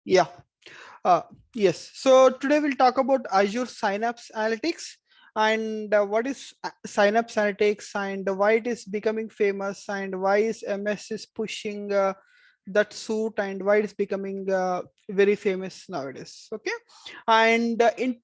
Yeah. Uh, yes. So today we'll talk about Azure Synapse Analytics and what is Synapse Analytics and why it is becoming famous and why is MS is pushing that suit and why it's becoming very famous nowadays. Okay. And in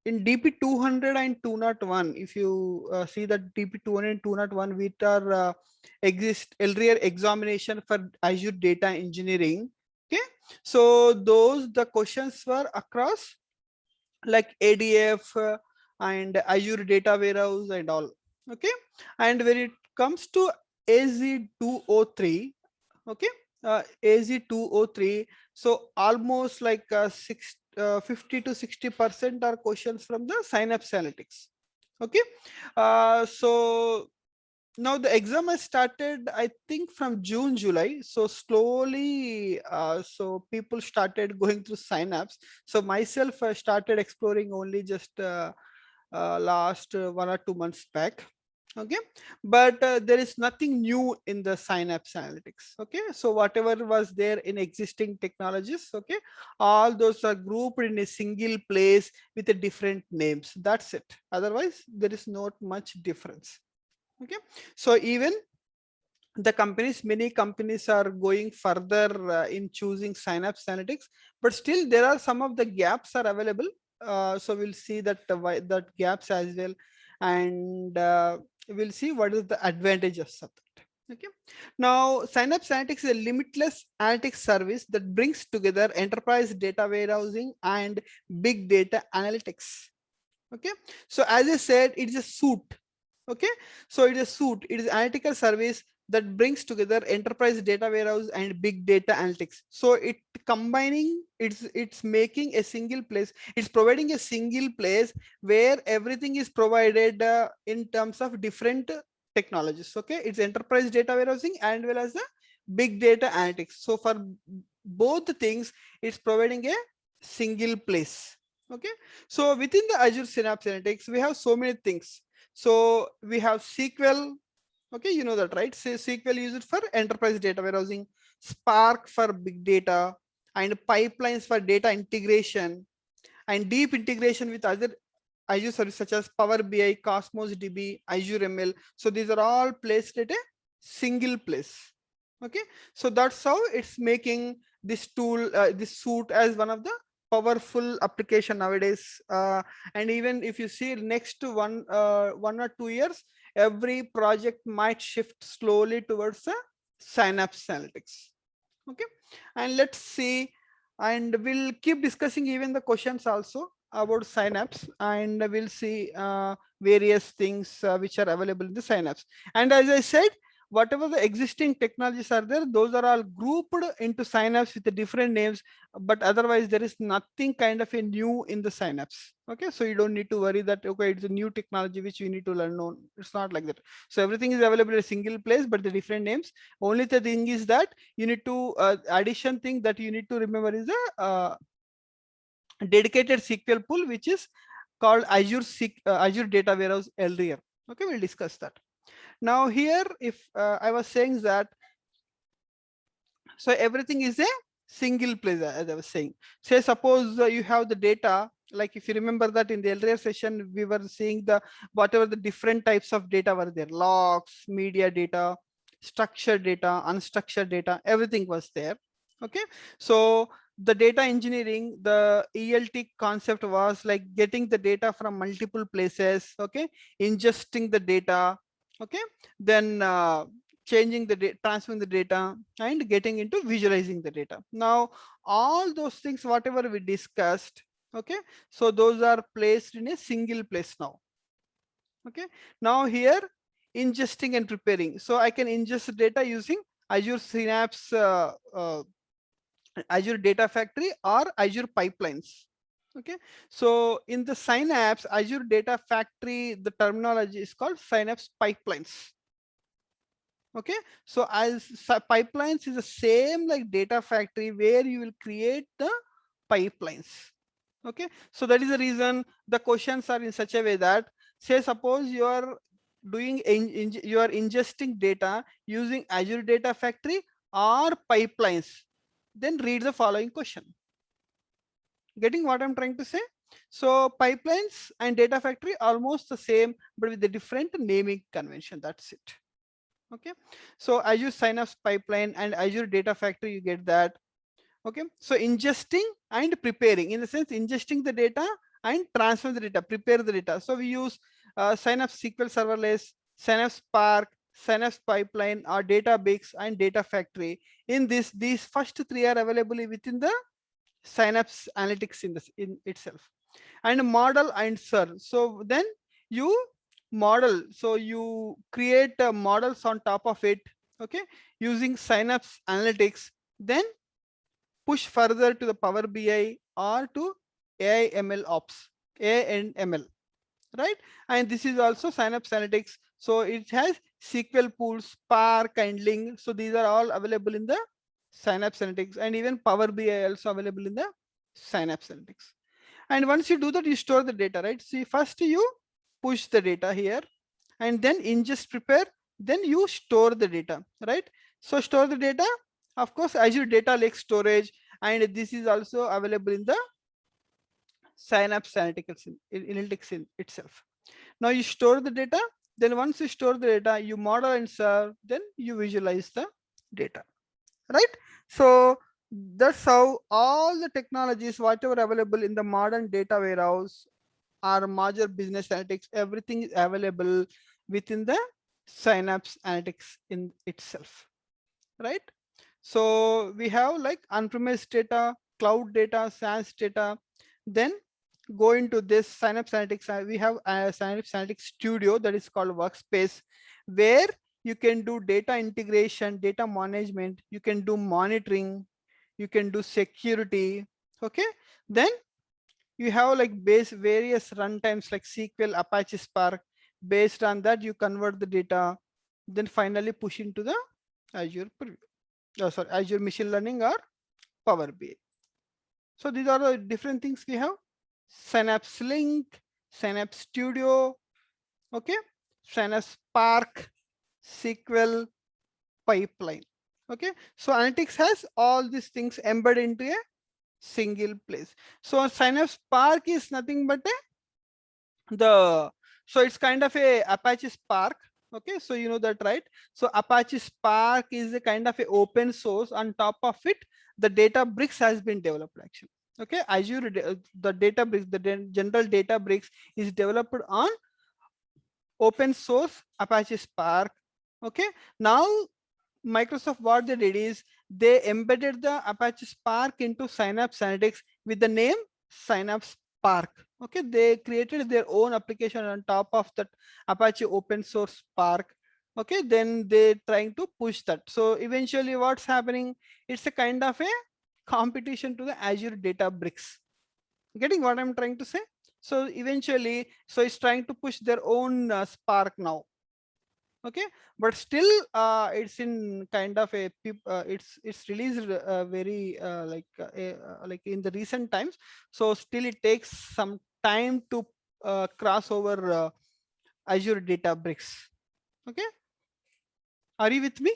DP 200 and 201, if you see that DP 200 and 201, which are exist earlier examination for Azure data engineering. Okay, so those the questions were across like ADF and Azure data warehouse and all. Okay, and when it comes to AZ203, okay, AZ203, so almost like 50 to 60% are questions from the Synapse Analytics. Okay, so now the exam has started, I think, from June, July. So slowly, so people started going through Synapse. So myself, I started exploring only just last 1 or 2 months back. Okay, but there is nothing new in the Synapse Analytics. Okay, so whatever was there in existing technologies, okay, all those are grouped in a single place with a different names. That's it. Otherwise, there is not much difference. Okay, so even the companies, many companies are going further in choosing Synapse Analytics, but still there are some of the gaps are available. So we'll see that that gaps as well, and we'll see what is the advantages of that. Okay, now Synapse Analytics is a limitless analytics service that brings together enterprise data warehousing and big data analytics. Okay, so as I said, it is a suit. Okay, so it is a suit, it is analytical service that brings together enterprise data warehouse and big data analytics. So it combining, it's making a single place, it's providing a single place where everything is provided in terms of different technologies. Okay, it's enterprise data warehousing and well as the big data analytics. So for both the things, it's providing a single place. Okay, so within the Azure Synapse Analytics, we have so many things. So we have SQL. Okay, you know that, right? Say SQL used for enterprise data warehousing, Spark for big data, and pipelines for data integration, and deep integration with other Azure services such as Power BI, Cosmos DB, Azure ML. So these are all placed at a single place. Okay, so that's how it's making this tool, this suite as one of the powerful application nowadays. And even if you see next to 1 or 2 years, every project might shift slowly towards the Synapse Analytics. Okay, and let's see, and we'll keep discussing even the questions also about Synapse, and we'll see various things which are available in the Synapse. And as I said, whatever the existing technologies are there, those are all grouped into Synapse with the different names, but otherwise there is nothing kind of a new in the Synapse. Okay, so you don't need to worry that okay, it's a new technology which we need to learn. No, it's not like that. So everything is available in a single place, but the different names. Only the thing is that you need to addition thing that you need to remember is a dedicated SQL pool which is called Azure Data Warehouse earlier. Okay, we'll discuss that. Now here, if I was saying that, so everything is a single place, as I was saying. Say suppose you have the data, like if you remember that in the earlier session we were seeing the whatever the different types of data were there, logs, media data, structured data, unstructured data, everything was there. Okay, so the data engineering, the ELT concept was like getting the data from multiple places. Okay, ingesting the data. Okay, then changing the data, transferring the data, and getting into visualizing the data. Now all those things whatever we discussed, okay, so those are placed in a single place now. Okay, now here ingesting and preparing, so I can ingest data using Azure Synapse, Azure Data Factory or Azure Pipelines. Okay, so in the Synapse Azure Data Factory, the terminology is called Synapse Pipelines. Okay, so as pipelines is the same like Data Factory where you will create the pipelines. Okay, so that is the reason the questions are in such a way that, say suppose you are doing you are ingesting data using Azure Data Factory or pipelines. then read the following question. Getting what I'm trying to say? So pipelines and data factory almost the same, but with the different naming convention. That's it. Okay. So Azure Synapse pipeline and Azure Data Factory, you get that. Okay. So ingesting and preparing, in the sense ingesting the data and transfer the data, prepare the data. So we use Synapse SQL Serverless, Synapse Spark, Synapse Pipeline, or Databricks and Data Factory. In this, these first three are available within the Synapse Analytics in itself. And model and serve. So then you model, so you create models on top of it, okay, using Synapse Analytics, then push further to the Power BI or to AI ML ops, AI and ML, right? And this is also Synapse Analytics. So it has SQL pools, Spark and Link. So these are all available in the Synapse Analytics, and even Power BI also available in the Synapse Analytics. And once you do that, you store the data, right? See, first you push the data here, and then ingest, prepare, then you store the data, right? So store the data, of course, Azure Data Lake Storage, and this is also available in the Synapse Analytics in itself. Now you store the data, then once you store the data, you model and serve, then you visualize the data, right? So that's how all the technologies, whatever available in the modern data warehouse or major business analytics, everything is available within the Synapse Analytics in itself, right? So we have like on-premise data, cloud data, SaaS data. Then go into this Synapse Analytics. We have a Synapse Analytics Studio that is called Workspace, where you can do data integration, data management, you can do monitoring, you can do security. Okay. Then you have like base various runtimes like SQL, Apache Spark. Based on that, you convert the data, then finally push into the Azure Azure Machine Learning or Power BI. So these are the different things we have. Synapse Link, Synapse Studio, okay, Synapse Spark, SQL, Pipeline. Okay, so Analytics has all these things embedded into a single place. So Synapse Spark is nothing but so it's kind of a Apache Spark. Okay, so you know that, right? So Apache Spark is a kind of a open source. On top of it, the Databricks has been developed actually. Okay, Azure, the Databricks, the general Databricks is developed on open source Apache Spark. Okay, now Microsoft, what they did is they embedded the Apache Spark into Synapse Analytics with the name Synapse Spark. Okay, they created their own application on top of that Apache open source Spark. Okay, then they trying to push that. So eventually what's happening, it's a kind of a competition to the Azure Databricks. Getting what I'm trying to say? So eventually, so it's trying to push their own Spark now. Okay, but still it's in kind of a it's released very like in the recent times, so still it takes some time to cross over Azure Databricks. Okay, are you with me?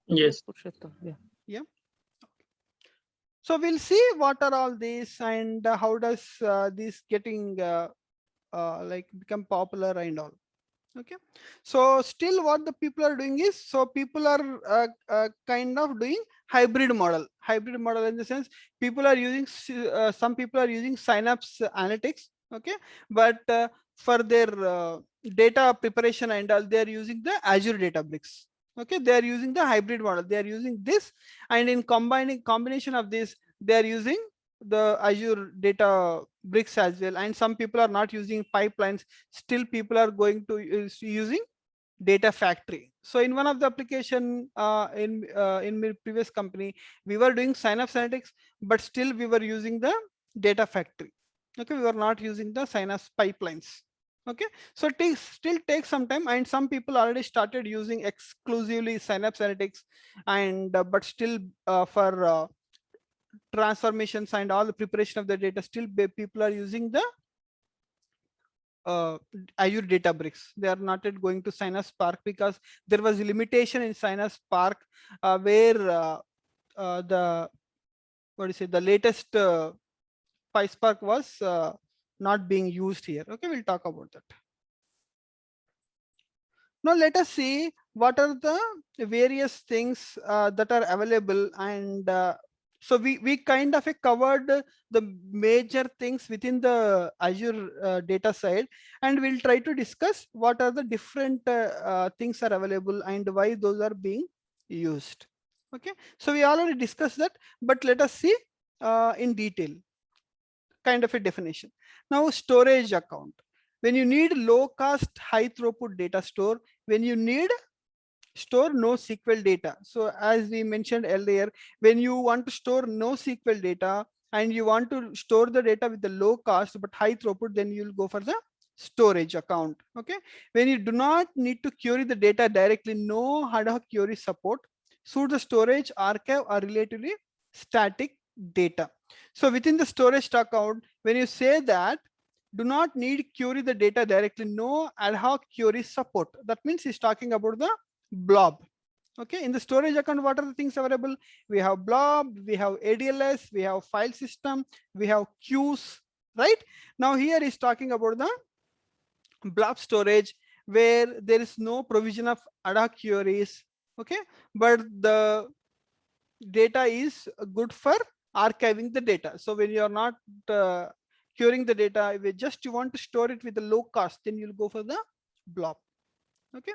Yes. Yeah. Yeah. So we'll see what are all these, and how does this getting like become popular and all. Okay, so still what the people are doing is, so people are kind of doing hybrid model in the sense, people are using some people are using Synapse Analytics. Okay, but for their data preparation and all, they are using the Azure Databricks. Okay, they are using the hybrid model, they are using this, and in combination of this, they are using the Azure Data Bricks as well. And some people are not using pipelines, still people are going to using Data Factory. So in one of the application in my previous company, we were doing Synapse Analytics, but still we were using the Data Factory. Okay, we were not using the Synapse pipelines. Okay, so it still takes some time, and some people already started using exclusively Synapse Analytics, and but still for transformations and all the preparation of the data, still people are using the Azure Databricks. They are not yet going to Synapse Spark because there was a limitation in Synapse Spark where the what do you say, the latest PySpark was not being used here. Okay, we'll talk about that. Now let us see what are the various things that are available, and so we kind of covered the major things within the Azure data side, and we'll try to discuss what are the different things are available and why those are being used. Okay, so we already discussed that, but let us see in detail kind of a definition. Now, storage account. When you need low cost, high throughput data store, when you need store NoSQL data. So as we mentioned earlier, when you want to store NoSQL data and you want to store the data with the low cost but high throughput, then you'll go for the storage account. Okay. When you do not need to query the data directly, no ad hoc query support, suit the storage, archive, or relatively static data. So within the storage account, when you say that do not need query the data directly, no ad hoc query support, that means he's talking about the blob. Okay, in the storage account, what are the things available? We have blob, we have ADLS, we have file system, we have queues, right? Now here is talking about the blob storage where there is no provision of ad hoc queries. Okay, but the data is good for archiving the data. So when you are not querying the data, if you just you want to store it with a low cost, then you'll go for the blob. Okay,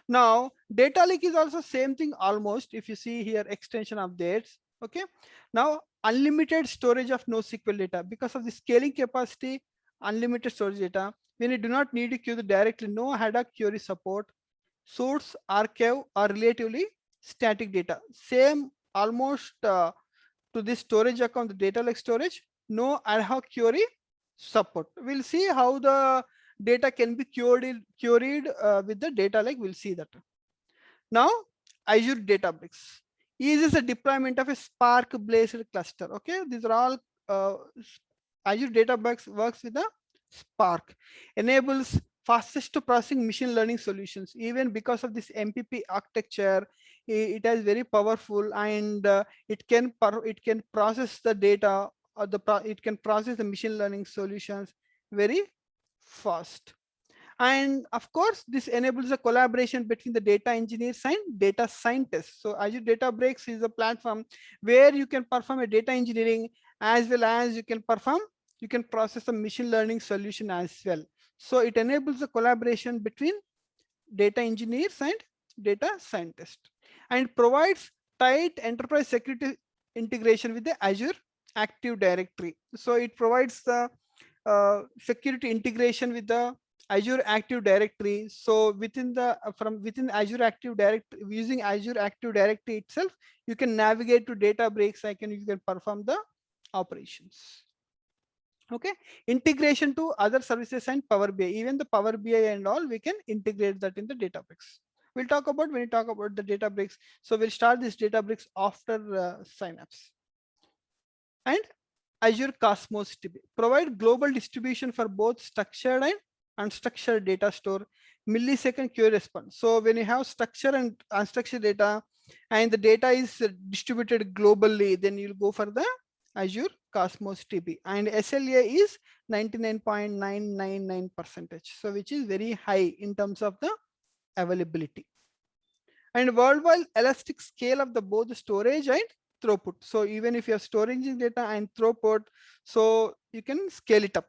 now data lake is also same thing almost. If you see here extension updates, okay, now unlimited storage of NoSQL data because of the scaling capacity, unlimited storage data. When you do not need to queue the directly, no ad hoc query support, source, archive, or relatively static data. Same almost to this storage account, the data lake storage, no ad hoc query support. We'll see how the data can be queried with the data lake. We'll see that. Now, Azure Databricks is a deployment of a Spark based cluster. Okay, these are all Azure Databricks works with a Spark, enables fastest processing machine learning solutions. Even because of this MPP architecture, it is very powerful, and it can process the data, or it can process the machine learning solutions very fast. And of course, this enables a collaboration between the data engineers and data scientists. So Azure Databricks is a platform where you can perform a data engineering as well as you can process a machine learning solution as well. So it enables a collaboration between data engineers and data scientists and provides tight enterprise security integration with the Azure Active Directory. So it provides the security integration with the Azure Active Directory. So within the from within Azure Active Directory, using Azure Active Directory itself, you can navigate to Databricks. You can perform the operations. Okay, integration to other services and Power BI, even the Power BI and all, we can integrate that in the Databricks. We'll talk about when we talk about the Databricks. So we'll start this Databricks after Synapse. And Azure Cosmos DB provide global distribution for both structured and unstructured data store, millisecond query response. So when you have structured and unstructured data and the data is distributed globally, then you'll go for the Azure Cosmos DB, and SLA is 99.999%, so which is very high in terms of the availability. And worldwide elastic scale of the both the storage and throughput. So even if you're storing data and throughput, so you can scale it up.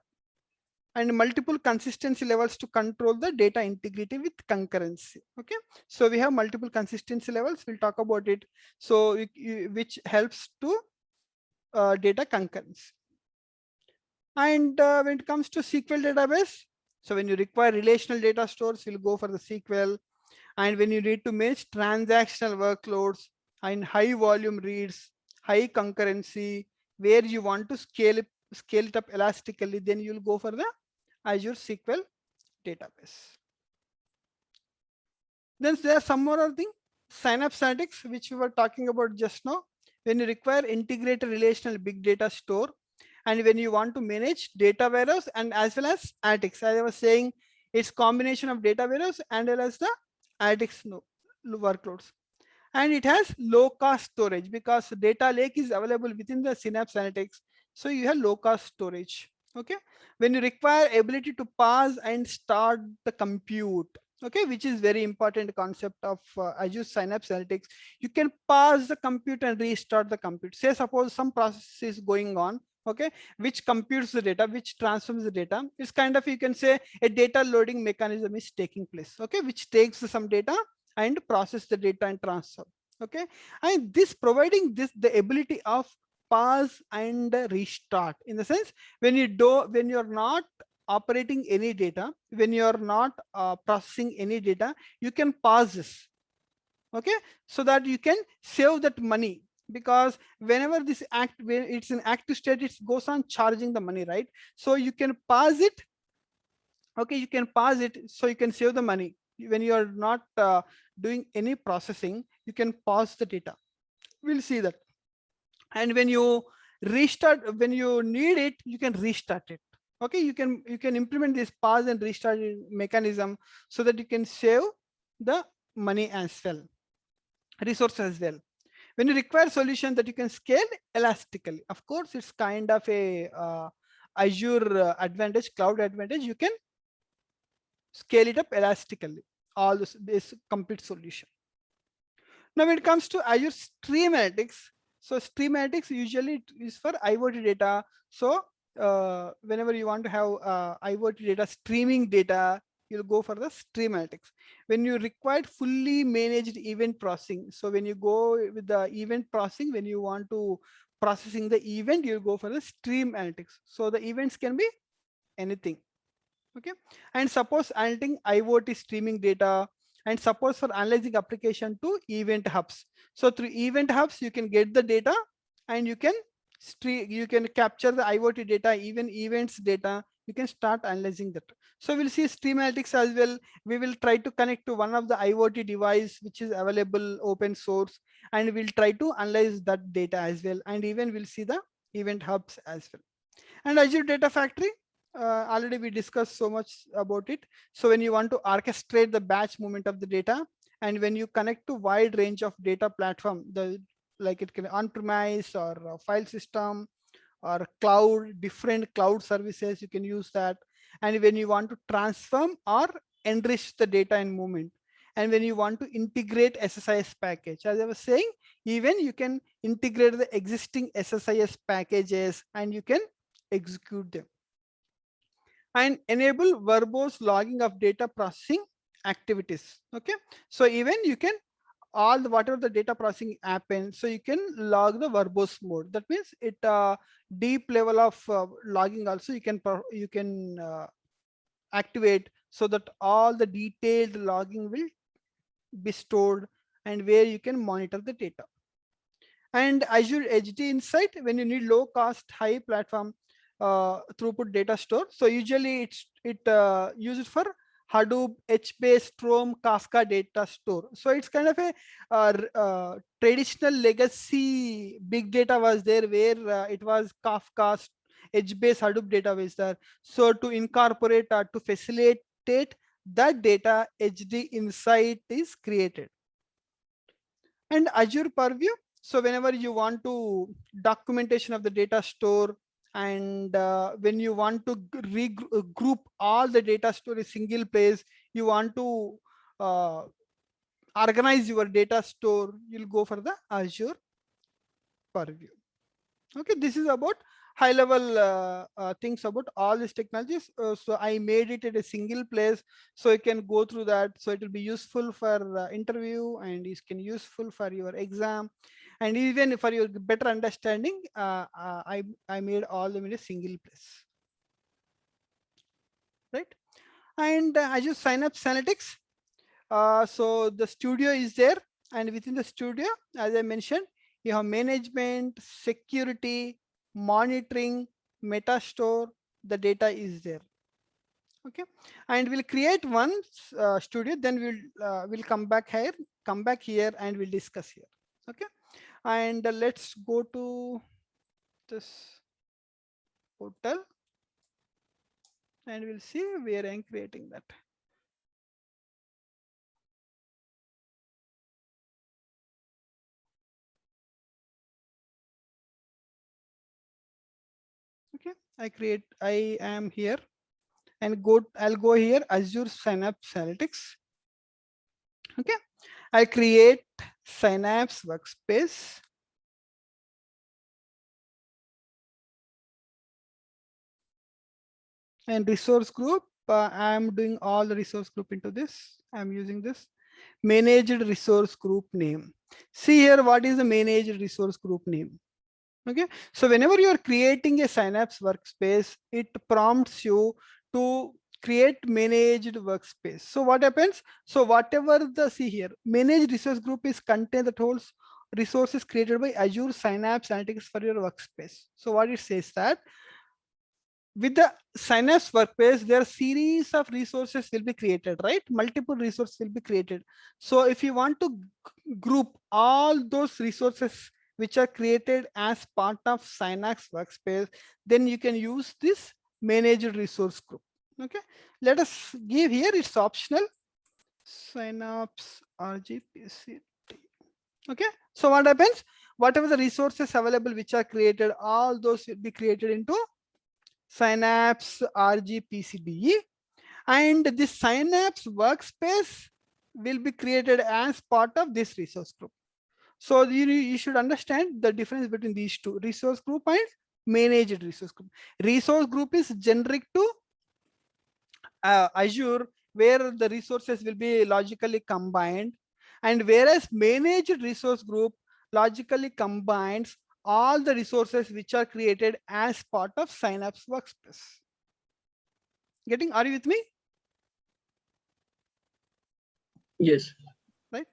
And multiple consistency levels to control the data integrity with concurrency. Okay, so we have multiple consistency levels. We'll talk about it. So which helps to data concurrency. And when it comes to SQL database, so when you require relational data stores, we'll go for the SQL. And when you need to manage transactional workloads and high volume reads, high concurrency, where you want to scale it up elastically, then you'll go for the Azure SQL database. Then there's some more thing, Synapse Analytics, which we were talking about just now. When you require integrated relational big data store, And when you want to manage data warehouse and as well as analytics, as I was saying, it's combination of data warehouse and well as the analytics workloads. And it has low cost storage because data lake is available within the Synapse Analytics. So you have low cost storage. Okay. When you require ability to pause and start the compute, okay, which is very important concept of Azure Synapse Analytics. You can pause the compute and restart the compute. Say suppose some process is going on, okay, which computes the data, which transforms the data. It's kind of, you can say, a data loading mechanism is taking place, okay, which takes some data and process the data and transfer. Okay. And this providing this the ability of pause and restart, in the sense, when you're not operating any data, when you're not processing any data, you can pause this. Okay. So that you can save that money, because whenever this act, when it's an active state, it goes on charging the money, right? So you can pause it. Okay, you can pause it, so you can save the money. When you are not doing any processing, you can pause the data. We'll see that. And when you restart, when you need it, you can restart it. Okay, you can implement this pause and restart mechanism, so that you can save the money as well, resources as well. When you require solution that you can scale elastically, of course it's kind of a Azure advantage, cloud advantage. You can scale it up elastically, all this complete solution. Now when it comes to Azure Stream Analytics, so Stream Analytics usually is for IoT data. So whenever you want to have IoT data, streaming data, you'll go for the Stream Analytics. When you require fully managed event processing, so when you go with the event processing, when you want to processing the event, you'll go for the Stream Analytics. So the events can be anything. Okay. And suppose analyzing IoT streaming data, and suppose for analyzing application to event hubs. So through event hubs, you can get the data, and you can you can capture the IoT data, even events data. You can start analyzing that. So we'll see stream analytics as well. We will try to connect to one of the IoT device which is available open source, and we'll try to analyze that data as well. And even we'll see the event hubs as well. And Azure Data Factory, already we discussed so much about it. So when you want to orchestrate the batch movement of the data, and when you connect to wide range of data platform, the like it can on-premise or file system or cloud, different cloud services, you can use that. And when you want to transform or enrich the data in movement, and when you want to integrate SSIS package, as I was saying, even you can integrate the existing SSIS packages and you can execute them. And enable verbose logging of data processing activities. Okay, so even you can all the whatever the data processing happens, so you can log the verbose mode. That means it deep level of logging also you can activate, so that all the detailed logging will be stored, and where you can monitor the data. And Azure HD Insight, when you need low cost, high platform throughput data store. So usually it used for Hadoop, HBase, Chrome, Kafka data store. So it's kind of a traditional legacy big data was there, where it was Kafka, HBase, Hadoop database there. So to incorporate to facilitate that data, HD Insight is created. And Azure Purview. So whenever you want to documentation of the data store, and when you want to regroup all the data store in single place, you want to organize your data store, you'll go for the Azure Purview. Okay, this is about high level things about all these technologies. So I made it at a single place, so you can go through that. So it will be useful for interview, and it can useful for your exam, and even for your better understanding. I made all them in a single place, right? And Azure Synapse Analytics. So the studio is there, and within the studio, as I mentioned, you have management, security, monitoring, metastore. The data is there. Okay, and we'll create one studio. Then we'll come back here, and we'll discuss here. Okay, and let's go to this. portal, and we'll see where I'm creating that. Okay, I am here and I'll go here, Azure Synapse Analytics. Okay, I create Synapse workspace. And resource group, I'm doing all the resource group into this. I'm using this managed resource group name. See here, what is the managed resource group name? Okay, so whenever you are creating a Synapse workspace, it prompts you to create managed workspace. So what happens? So whatever see here, managed resource group is content that holds resources created by Azure Synapse Analytics for your workspace. So what it says that with the Synapse workspace, there are series of resources will be created, right? Multiple resources will be created. So if you want to group all those resources which are created as part of Synapse workspace, then you can use this managed resource group. Okay, let us give here, it's optional, Synapse RGPCT. Okay, so what happens? Whatever the resources available which are created, all those will be created into Synapse RGPCDE, and this Synapse workspace will be created as part of this resource group. So you should understand the difference between these two, resource group and managed resource group. Resource group is generic to Azure, where the resources will be logically combined, and whereas managed resource group logically combines all the resources which are created as part of Synapse workspace. Are you with me? Yes. Right?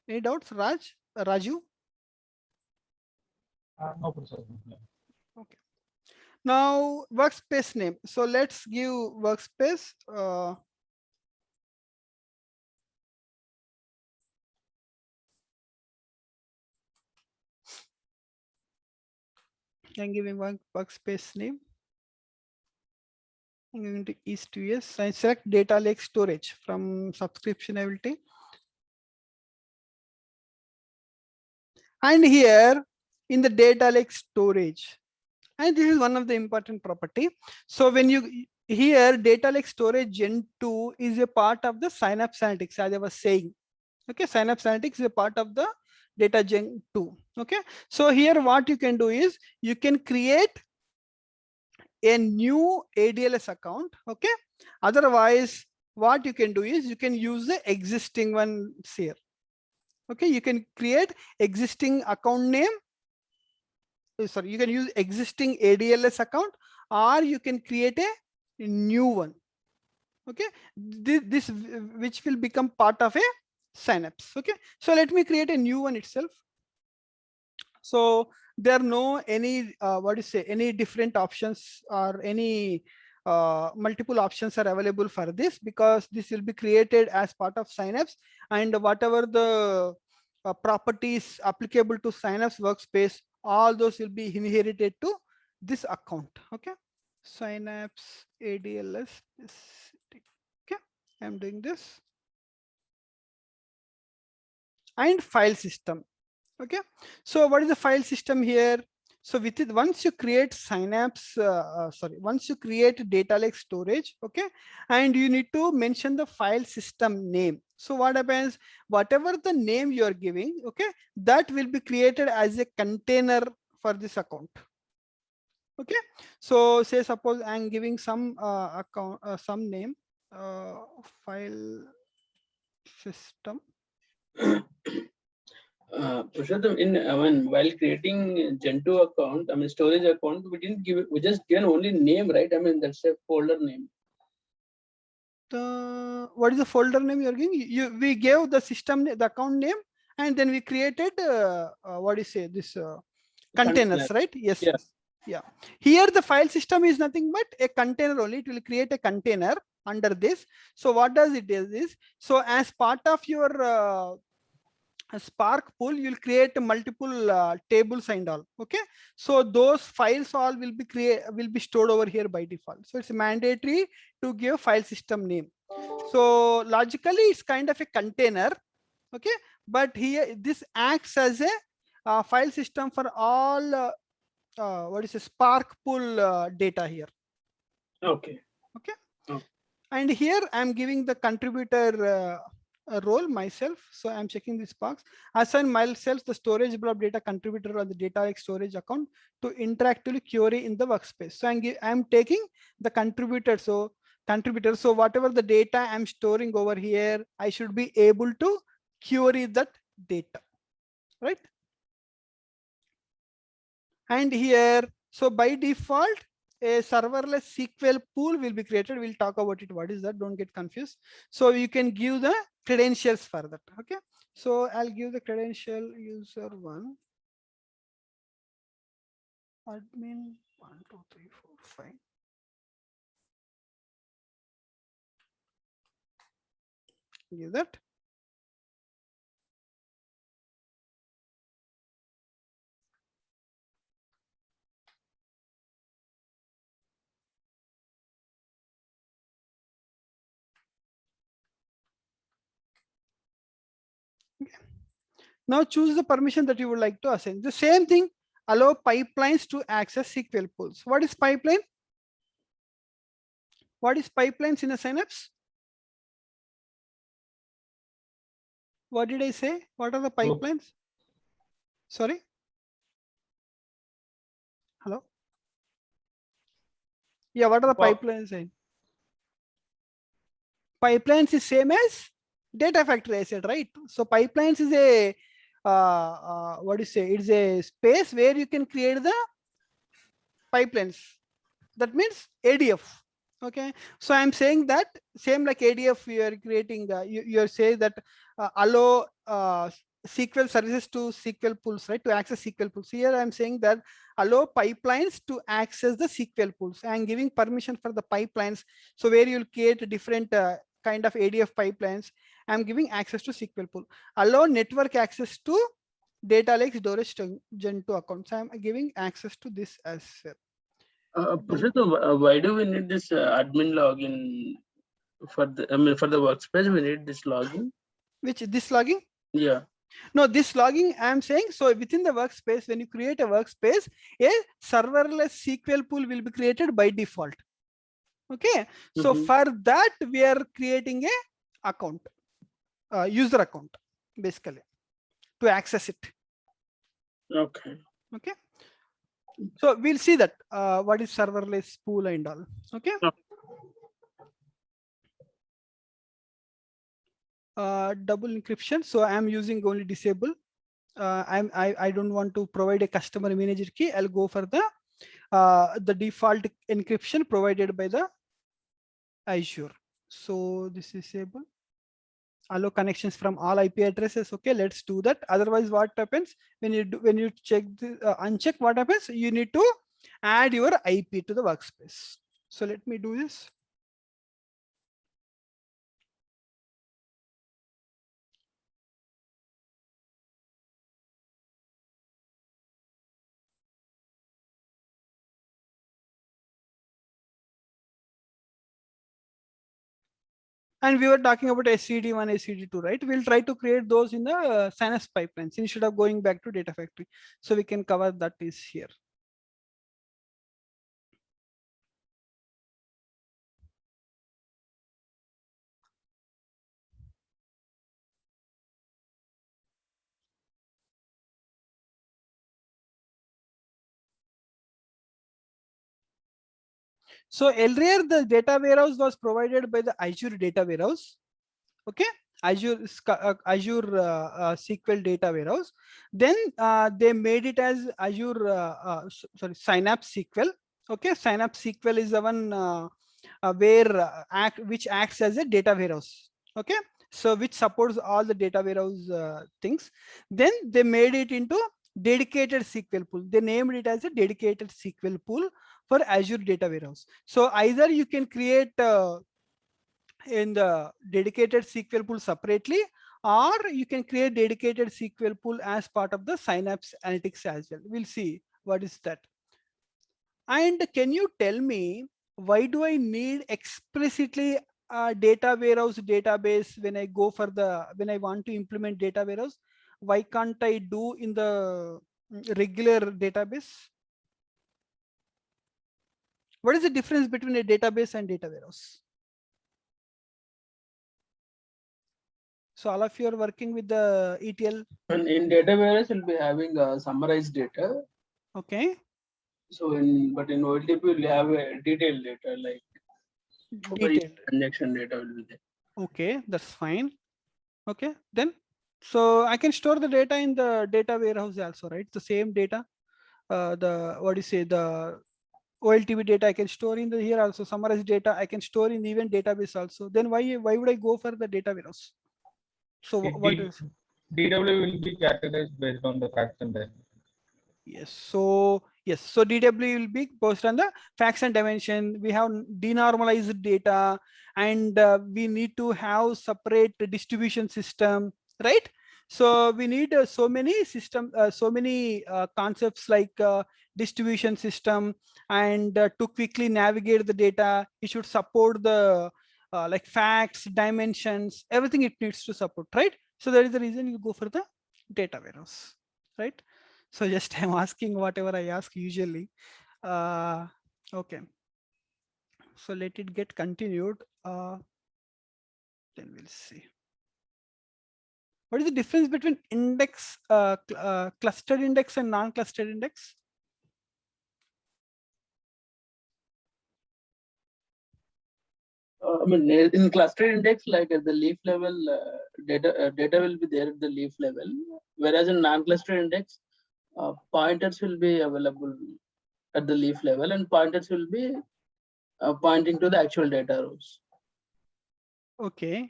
Any doubts, Raju? No problem. Okay. Now workspace name. So let's give workspace. I'm giving one workspace name. I'm going to East US. I select data lake storage from subscription. I will take. And here in the data lake storage, and this is one of the important property. So when you here data lake storage Gen 2 is a part of the Synapse Analytics, as I was saying. Okay, Synapse Analytics is a part of the data Gen 2. Okay, so here what you can do is you can create a new ADLS account. Okay, otherwise what you can do is you can use the existing one here. Okay, you can create existing account name. Sorry, you can use existing ADLS account, or you can create a new one. Okay, this which will become part of a Synapse. Okay, so let me create a new one itself. So there are no any any different options or any multiple options are available for this, because this will be created as part of Synapse, and whatever the properties applicable to Synapse workspace, all those will be inherited to this account. Okay, Synapse ADLS. Okay, I'm doing this. And file system. Okay, so what is the file system here? So with it, once you create Synapse, once you create data lake storage, okay, and you need to mention the file system name. So what happens? Whatever the name you are giving, okay, that will be created as a container for this account. Okay, so say suppose I'm giving some account, some name, file system. Purushottam, while creating Gen 2 account, storage account, we just given only name, right? That's a folder name. What is the folder name you're giving? We gave the system, the account name, and then we created this containers, right? Yes. Yeah. Yeah. Here the file system is nothing but a container only. It will create a container under this. So what does it is? So as part of your a Spark pool, you'll create multiple tables and all. Okay, so those files all will be stored over here by default. So it's mandatory to give file system name. So logically, it's kind of a container. Okay, but here this acts as a file system for all what is a Spark pool data here. Okay. Okay, Okay. and here I'm giving the contributor role myself. So I'm checking this box. Assign myself the storage blob data contributor on the data lake storage account to interactively query in the workspace. So I'm taking the contributor. So contributor. So whatever the data I'm storing over here, I should be able to query that data, right? And here, so by default, a serverless SQL pool will be created. We'll talk about it. What is that? Don't get confused. So you can give the credentials for that. Okay. So I'll give the credential user one, admin 1 2 3 4 5. Give that. Okay. Now choose the permission that you would like to assign. The same thing, allow pipelines to access SQL pools. What is pipeline? What is pipelines in a Synapse? What did I say? What are the pipelines? Sorry. Hello. Yeah, what are the pipelines saying? Pipelines is same as data factory, I said, right? So pipelines is a what do you say? It's a space where you can create the pipelines. That means ADF. Okay, so I'm saying that same like ADF, you are creating. You're saying that allow SQL services to SQL pools, right? To access SQL pools. Here I'm saying that allow pipelines to access the SQL pools. I'm giving permission for the pipelines. So where you'll create different kind of ADF pipelines, I'm giving access to SQL pool. Allow network access to data lake storage Gen 2 accounts. I'm giving access to this as well. Purushottam, why do we need this admin login for the? I mean, for the workspace, we need this login. Which this logging? Yeah. No, this logging I'm saying, so within the workspace, when you create a workspace, a serverless SQL pool will be created by default. Okay, so for that we are creating a account, user account, basically, to access it. Okay. Okay, so we'll see that what is serverless pool and all. Okay. Double encryption. So I'm using only disable. I don't want to provide a customer manager key. I'll go for the default encryption provided by the Azure. So this is able. Allow connections from all IP addresses. Okay, let's do that. Otherwise, what happens when you check the uncheck? What happens? You need to add your IP to the workspace. So let me do this. And we were talking about SCD1, SCD2, right? We'll try to create those in the Synapse pipelines instead of going back to data factory. So we can cover that is here. So earlier the data warehouse was provided by the Azure data warehouse. Okay, Azure SQL data warehouse. Then they made it as Azure sorry, Synapse SQL. Okay, Synapse SQL is the one where which acts as a data warehouse. Okay, so which supports all the data warehouse things. Then they made it into dedicated SQL pool. They named it as a dedicated SQL pool for Azure data warehouse. So either you can create in the dedicated SQL pool separately, or you can create dedicated SQL pool as part of the Synapse Analytics as well. We'll see what is that. And can you tell me why do I need explicitly a data warehouse database when I go for the when I want to implement data warehouse? Why can't I do in the regular database? What is the difference between a database and data warehouse? So all of you are working with the ETL. And in data warehouse, we'll be having summarized data. Okay. So in OLTP, we'll have a detailed data like for each Detailed. transaction data will be there. Okay, that's fine. Okay, then so I can store the data in the data warehouse also, right? The same data. The what do you say, the OLTP data I can store in the here also, summarized data I can store in the event database also. Then why would I go for the data warehouse? So what is DW will be categorized based on the facts and data. yes, so DW will be based on the facts and dimension. We have denormalized data, and we need to have separate distribution system, right? So we need so many system, so many concepts like distribution system, and to quickly navigate the data, it should support the like facts, dimensions, everything it needs to support, right? So that is the reason you go for the data warehouse, right? So just I'm asking whatever I ask usually. Okay, so let it get continued. Then we'll see. What is the difference between index, clustered index and non-clustered index? I mean, in cluster index, like at the leaf level, data will be there at the leaf level, whereas in non-cluster index, pointers will be available at the leaf level, and pointers will be pointing to the actual data rows. Okay.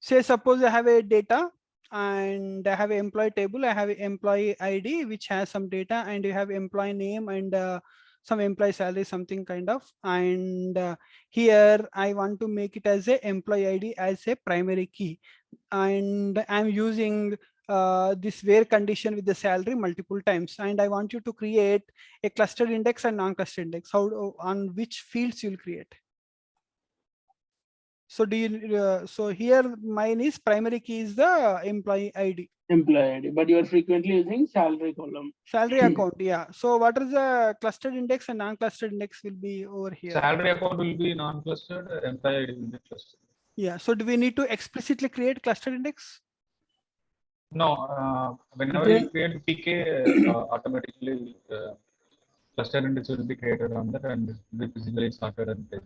Say suppose I have a data and I have an employee table, I have an employee ID which has some data, and you have employee name and some employee salary, something kind of. And here I want to make it as a employee ID as a primary key, and I'm using this where condition with the salary multiple times, and I want you to create a clustered index and non-clustered index. How on which fields you'll create? So do you so here mine is primary key is the employee ID. Employee ID, but you are frequently using salary column. Salary account, yeah. So what is the clustered index and non-clustered index will be over here? Salary account will be non-clustered, employee ID will be clustered. Yeah. So do we need to explicitly create clustered index? No, whenever you create PK, automatically cluster index will be created on that and be physically sorted and placed.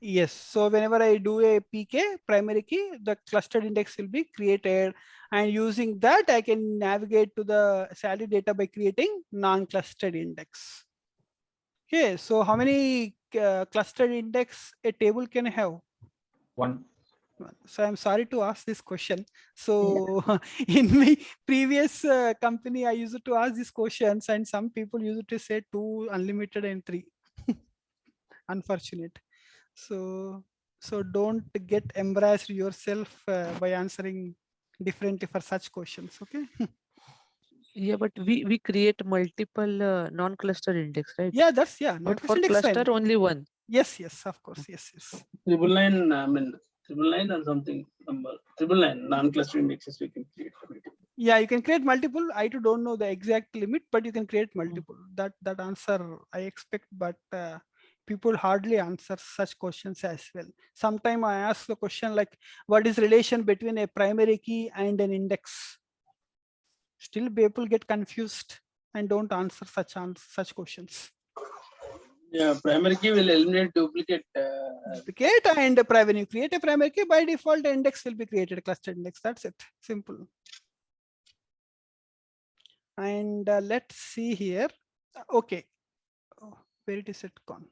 Yes. So whenever I do a PK primary key, the clustered index will be created, and using that I can navigate to the salary data by creating non-clustered index. Okay. So how many clustered index a table can have? One. So I'm sorry to ask this question. So in my previous company, I used to ask these questions, and some people used to say 2 unlimited and 3. Unfortunate. So don't get embarrassed yourself by answering differently for such questions. Okay. Yeah, but we create multiple non-cluster index, right? Yeah, that's yeah. But for Non-clustered index cluster, fine. only one. Yes, of course. Yes. 999, I mean 999 or something number. 999 non-cluster indexes we can create. Yeah, you can create multiple. I too don't know the exact limit, but you can create multiple. That answer I expect, but people hardly answer such questions as well. Sometimes I ask the question like, what is relation between a primary key and an index? Still people get confused and don't answer such questions. Yeah, primary key will eliminate duplicate. Duplicate and when you create a primary key, by default the index will be created, clustered index. That's it. Simple. And let's see here. Okay. Oh, where it is it gone?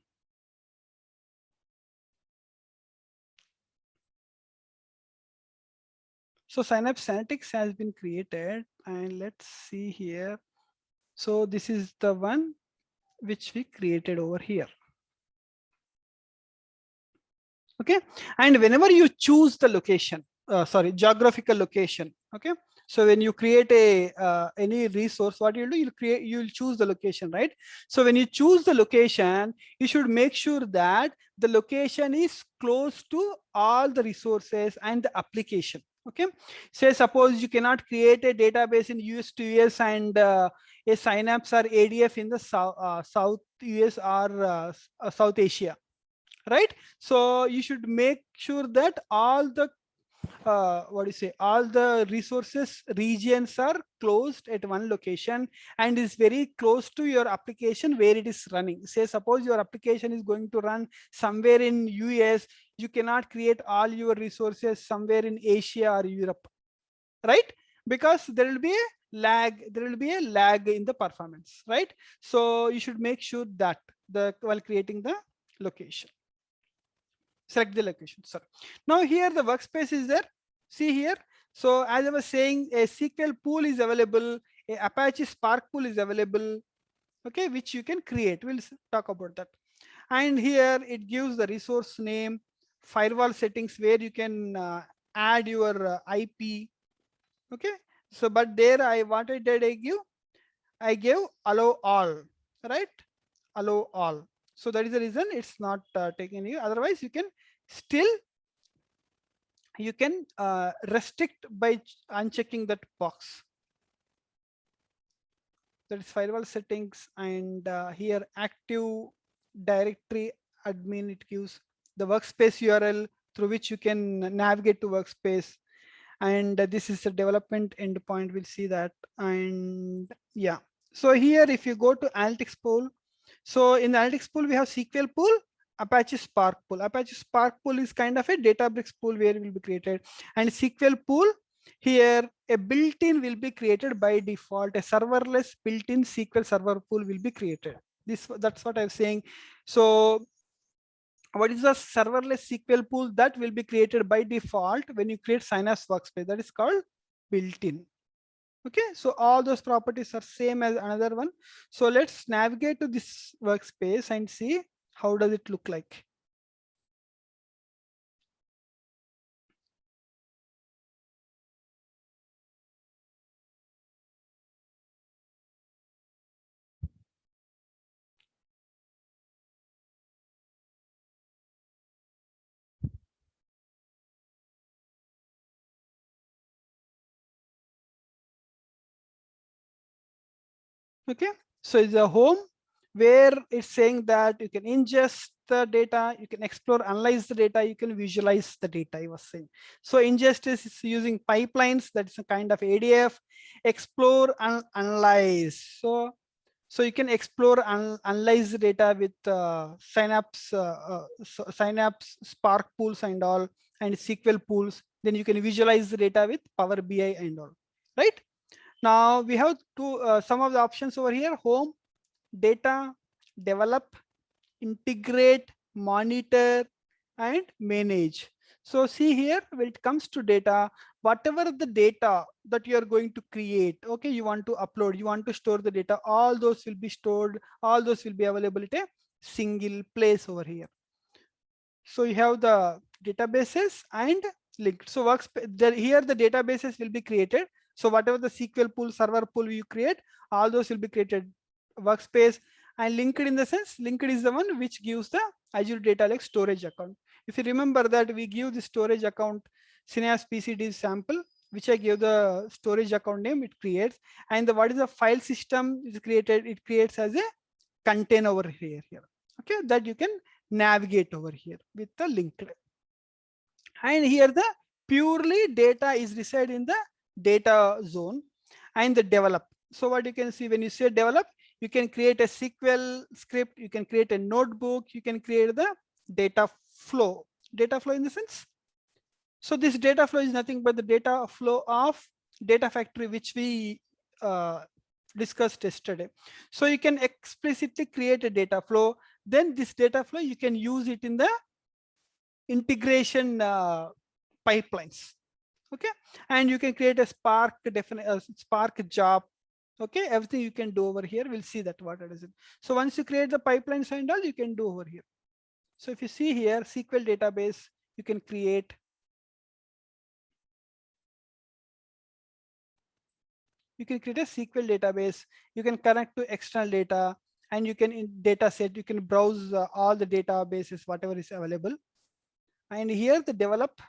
So Synapse Analytics has been created, and let's see here. So this is the one which we created over here. Okay, and whenever you choose the location, geographical location, okay, so when you create a any resource, what you'll do, you'll choose the location, right? So when you choose the location, you should make sure that the location is close to all the resources and the application. Okay, say suppose you cannot create a database in US to US and a Synapse or ADF in the South US or South Asia, right? So you should make sure that all the what do you say, all the resources regions are closed at one location and is very close to your application where it is running. Say suppose your application is going to run somewhere in US, you cannot create all your resources somewhere in Asia or Europe, right? Because there will be a lag in the performance, right? So you should make sure that while creating the location, select the location. Sorry. Now here the workspace is there. See here. So as I was saying, a SQL pool is available, a Apache Spark pool is available, okay, which you can create. We'll talk about that. And here it gives the resource name, firewall settings where you can add your IP. Okay. So, but there what I did, I gave allow all, right? Allow all. So that is the reason it's not taking you. Otherwise, you can still restrict by unchecking that box. That is firewall settings, and here active directory admin, it gives the workspace URL through which you can navigate to workspace. And this is the development endpoint. We'll see that. And yeah, so here if you go to analytics pool, so in the analytics pool we have SQL pool, Apache Spark pool. Apache Spark pool is kind of a Databricks pool where it will be created, and SQL pool, here a built-in will be created by default. A serverless built-in SQL server pool will be created. That's what I'm saying. So what is the serverless SQL pool that will be created by default when you create Synapse workspace? That is called built-in. Okay, so all those properties are same as another one. So let's navigate to this workspace and see how does it look like. Okay, so it's a home where it's saying that you can ingest the data, you can explore, analyze the data, you can visualize the data, I was saying. So ingest is using pipelines, that's a kind of ADF. Explore and analyze. So you can explore and analyze the data with Synapse, Synapse Spark pools and all, and SQL pools. Then you can visualize the data with Power BI and all, right? Now we have some of the options over here: home, data, develop, integrate, monitor, and manage. So see here, when it comes to data, whatever the data that you are going to create, okay, you want to upload, you want to store the data, all those will be stored, all those will be available at a single place over here. So you have the databases and linked. So here the databases will be created. So whatever the SQL pool, server pool you create, all those will be created workspace. And linked in the sense, linked is the one which gives the Azure Data Lake storage account. If you remember that we give the storage account Synapse PCD sample, which I give the storage account name, it creates. And what is the file system is created, it creates as a container over here. Okay, that you can navigate over here with the linked. And here the purely data is reside in the data zone and the develop. So what you can see when you say develop, you can create a SQL script, you can create a notebook, you can create the data flow. Data flow in the sense. So this data flow is nothing but the data flow of data factory, which we discussed yesterday. So you can explicitly create a data flow. Then this data flow, you can use it in the integration pipelines. Okay, and you can create a Spark Spark job. Okay, everything you can do over here. We'll see that what it is. So once you create the pipelines and all, you can do over here. So if you see here, SQL database, you can create. You can create a SQL database. You can connect to external data, and you can in data set, you can browse all the databases, whatever is available. And here the develop,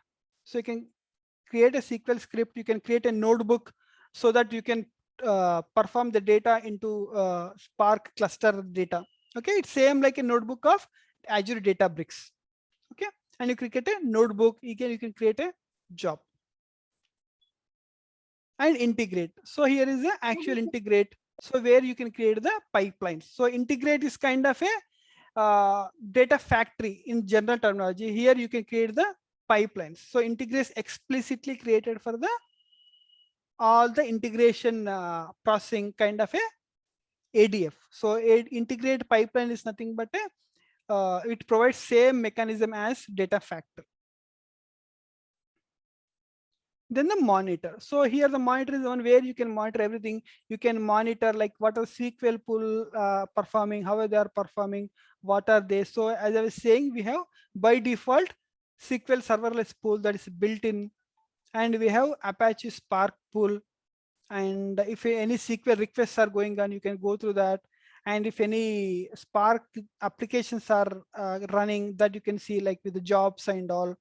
so you can create a SQL script. You can create a notebook so that you can perform the data into Spark cluster data. Okay, it's same like a notebook of Azure Databricks. Okay, and you can create a notebook. You can create a job and integrate. So here is the actual integrate. So where you can create the pipelines. So integrate is kind of a data factory in general terminology. Here you can create the pipelines. So integrate explicitly created for the all the integration processing kind of a ADF. So integrate pipeline is nothing but a it provides same mechanism as data factory. Then the monitor. So here the monitor is the one where you can monitor everything. You can monitor like what are SQL pool performing, how they are performing, what are they. So as I was saying, we have by default SQL serverless pool that is built in, and we have Apache Spark pool. And if any SQL requests are going on, you can go through that. And if any Spark applications are running, that you can see like with the jobs and all.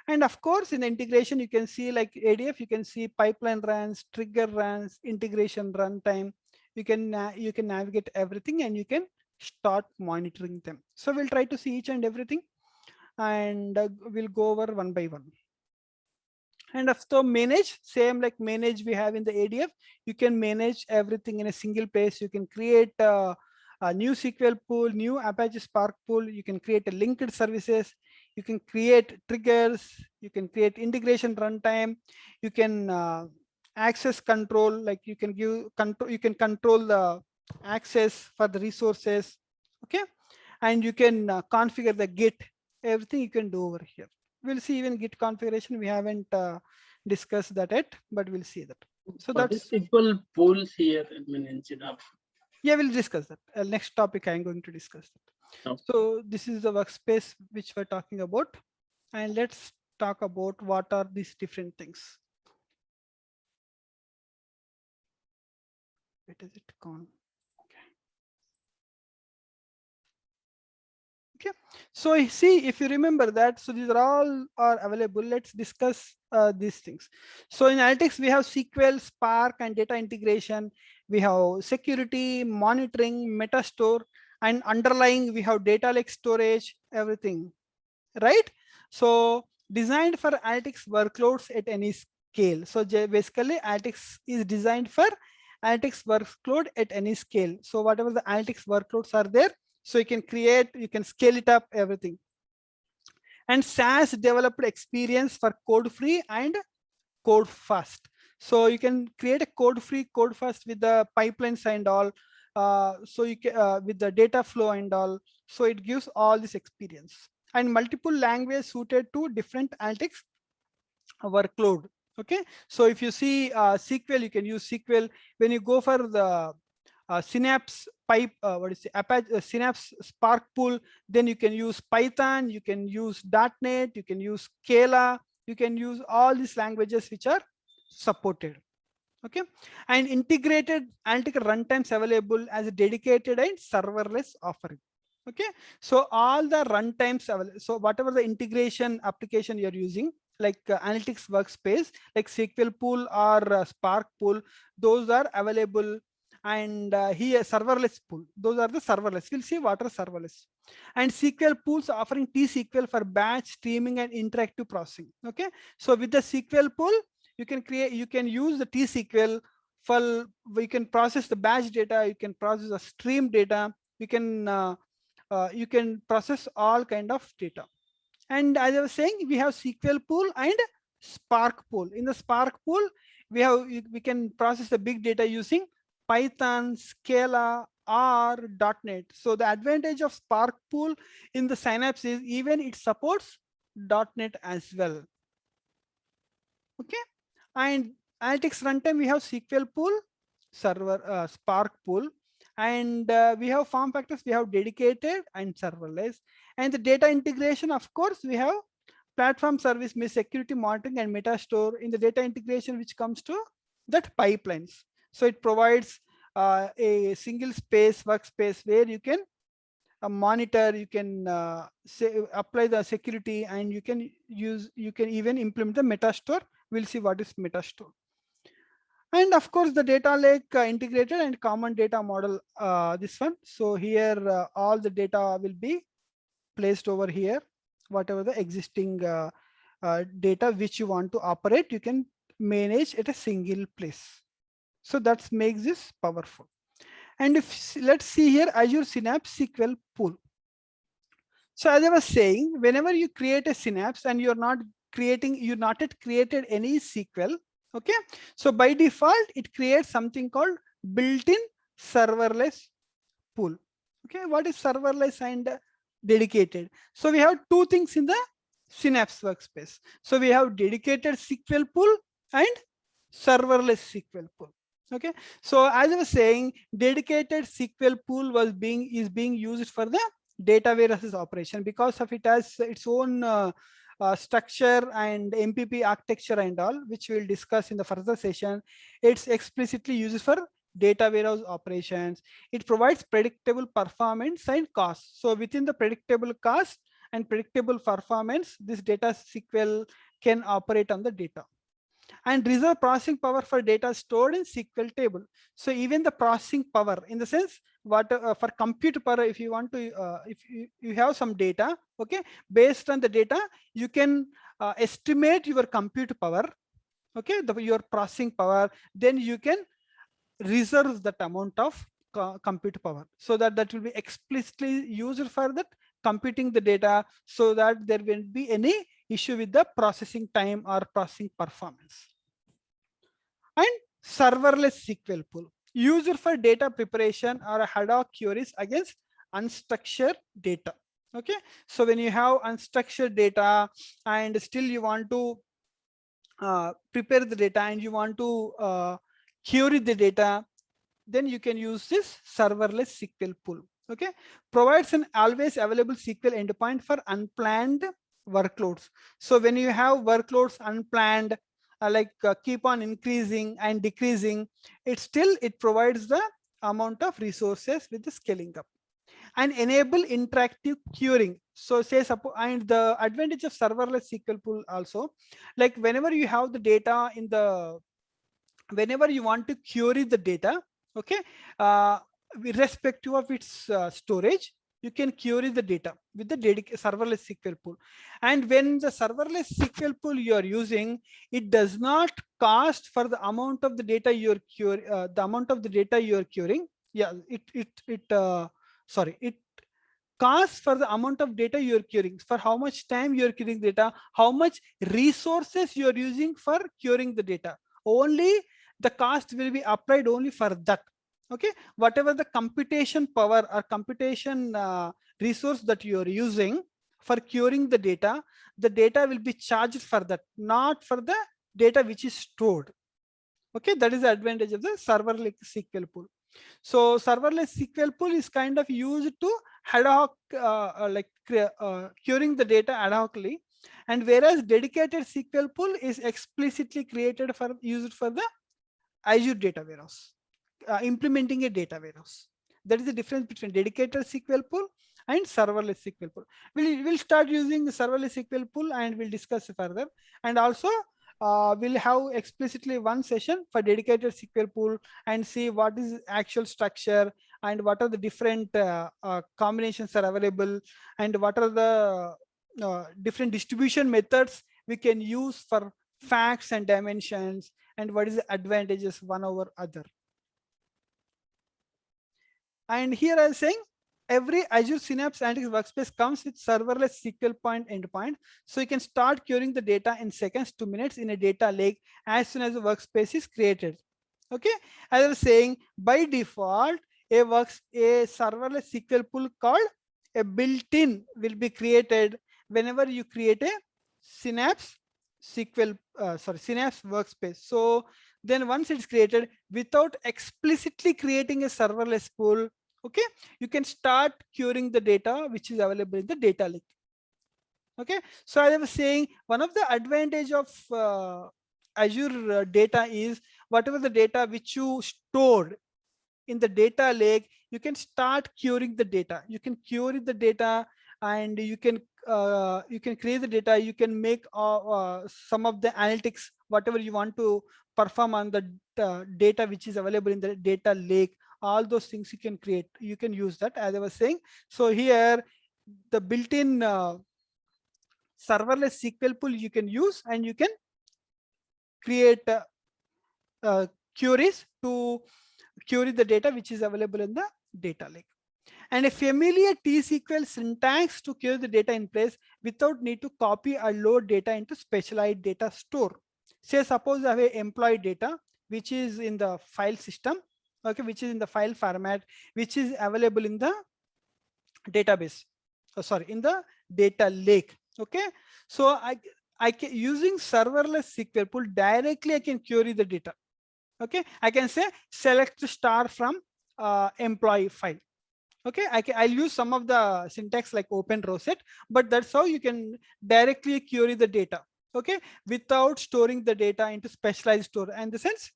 And of course, in the integration, you can see like ADF, you can see pipeline runs, trigger runs, integration runtime. You can navigate everything and you can start monitoring them. So we'll try to see each and everything, and we'll go over one by one. And after manage, same like manage we have in the ADF, you can manage everything in a single place. You can create a new SQL pool, new Apache Spark pool. You can create a linked services. You can create triggers. You can create integration runtime. You can access control, like you can give control. You can control the access for the resources. Okay, and you can configure the Git. Everything you can do over here. We'll see even Git configuration. We haven't discussed that yet, but we'll see that. So What is that's SQL pools here? I mean, in Synapse. yeah, we'll discuss that. Next topic, I'm going to discuss that. Okay. So this is the workspace which we're talking about, and let's talk about what are these different things. Where is it gone? Okay, so see, if you remember that, so these are all are available. Let's discuss these things. So in analytics, we have SQL, Spark, and data integration. We have security, monitoring, metastore, and underlying we have data lake storage, everything, right? So designed for analytics workloads at any scale. So basically analytics is designed for analytics workload at any scale. So whatever the analytics workloads are there, so you can create, you can scale it up, everything. And SaaS developed experience for code free and code fast. So you can create a code free, code fast with the pipelines and all. So you can with the data flow and all. So it gives all this experience, and multiple languages suited to different analytics workload. Okay, so if you see SQL, you can use SQL. When you go for the Synapse pipe, what is it, Apache Synapse Spark pool, then you can use Python, you can use .NET, you can use Scala, you can use all these languages which are supported. Okay, and integrated analytical runtimes available as a dedicated and serverless offering. Okay, so all the runtimes available. So whatever the integration application you're using, like analytics workspace, like SQL pool or Spark pool, those are available. And here serverless pool, those are the serverless. We'll see what are serverless. And SQL pools offering T-SQL for batch streaming and interactive processing. Okay, so with the SQL pool, you can create, you can use the T-SQL for, we can process the batch data, you can process the stream data, you can process all kind of data. And as I was saying, we have SQL pool and Spark pool. In the Spark pool, we can process the big data using Python, Scala, R, .NET. So the advantage of Spark pool in the Synapse is even it supports .NET as well. Okay, and analytics runtime, we have SQL pool, server Spark pool, And we have form factors, we have dedicated and serverless. And the data integration, of course, we have platform service, security monitoring and metastore in the data integration, which comes to that pipelines. So it provides a single space workspace where you can monitor, you can apply the security, and you can even implement the metastore. We'll see what is metastore. And of course, the data lake integrated and common data model, this one. So here, all the data will be placed over here. Whatever the existing data which you want to operate, you can manage at a single place. So that makes this powerful. And if let's see here, Azure Synapse SQL pool. So as I was saying, whenever you create a Synapse and you're not yet created any SQL, okay? So by default, it creates something called built-in serverless pool. Okay, what is serverless and dedicated? So we have two things in the Synapse workspace. So we have dedicated SQL pool and serverless SQL pool. Okay, so as I was saying, dedicated SQL pool is being used for the data warehouses operation because of it has its own structure and MPP architecture and all, which we'll discuss in the further session. It's explicitly used for data warehouse operations. It provides predictable performance and cost. So within the predictable cost and predictable performance, this data SQL can operate on the data. And reserve processing power for data stored in SQL table. So even the processing power, in the sense, what for compute power, if you want to, if you have some data, okay, based on the data, you can estimate your compute power, okay, your processing power, then you can reserve that amount of compute power, so that will be explicitly used for that computing the data, so that there won't be any issue with the processing time or processing performance. And serverless SQL pool, used for data preparation or ad hoc queries against unstructured data. Okay, so when you have unstructured data and still you want to prepare the data and you want to query the data, then you can use this serverless SQL pool. Okay, provides an always available SQL endpoint for unplanned workloads. So when you have workloads unplanned, keep on increasing and decreasing, it provides the amount of resources with the scaling up. And enable interactive querying. So say suppose, and the advantage of serverless SQL pool also, like whenever you have the data in the, whenever you want to query the data, okay, irrespective of its storage, you can query the data with the serverless SQL pool. And when the serverless SQL pool you are using, it does not cost for the amount of the data you're the amount of the data you're querying. Yeah, it costs for the amount of data you're querying, for how much time you're querying data, how much resources you're using for querying the data. Only the cost will be applied only for that. Okay, whatever the computation power or computation resource that you're using for querying the data will be charged for that, not for the data which is stored. Okay, that is the advantage of the serverless SQL pool. So serverless SQL pool is kind of used to ad hoc, querying the data ad hocly, and whereas dedicated SQL pool is explicitly created for used for the Azure data warehouse, implementing a data warehouse. That is the difference between dedicated SQL pool and serverless SQL pool. We'll start using the serverless SQL pool and we'll discuss further. And also we'll have explicitly one session for dedicated SQL pool and see what is actual structure and what are the different combinations are available and what are the different distribution methods we can use for facts and dimensions, and what is the advantages one over other. And here I'm saying every Azure Synapse Analytics workspace comes with serverless SQL point endpoint. So you can start querying the data in seconds to minutes in a data lake as soon as the workspace is created. Okay, as I was saying, by default, a serverless SQL pool called a built-in will be created whenever you create a Synapse Synapse workspace. So Then once it's created, without explicitly creating a serverless pool, okay, you can start querying the data which is available in the data lake. Okay, so as I was saying, one of the advantage of Azure data is whatever the data which you stored in the data lake, you can start querying the data. You can query the data, and you can create the data. You can make some of the analytics, whatever you want to perform on the data which is available in the data lake. All those things you can create. You can use that, as I was saying. So here, the built-in serverless SQL pool you can use, and you can create queries to query the data which is available in the data lake. And a familiar T-SQL syntax to query the data in place without need to copy or load data into specialized data store. Say suppose I have a employee data which is in the file system, okay, which is in the file format, which is available in the database, in the data lake. Okay, so I can, using serverless SQL pool, directly I can query the data. Okay, I can say select star from employee file. Okay, I'll use some of the syntax like open row set, but that's how you can directly query the data. Okay, without storing the data into specialized store. And the sense,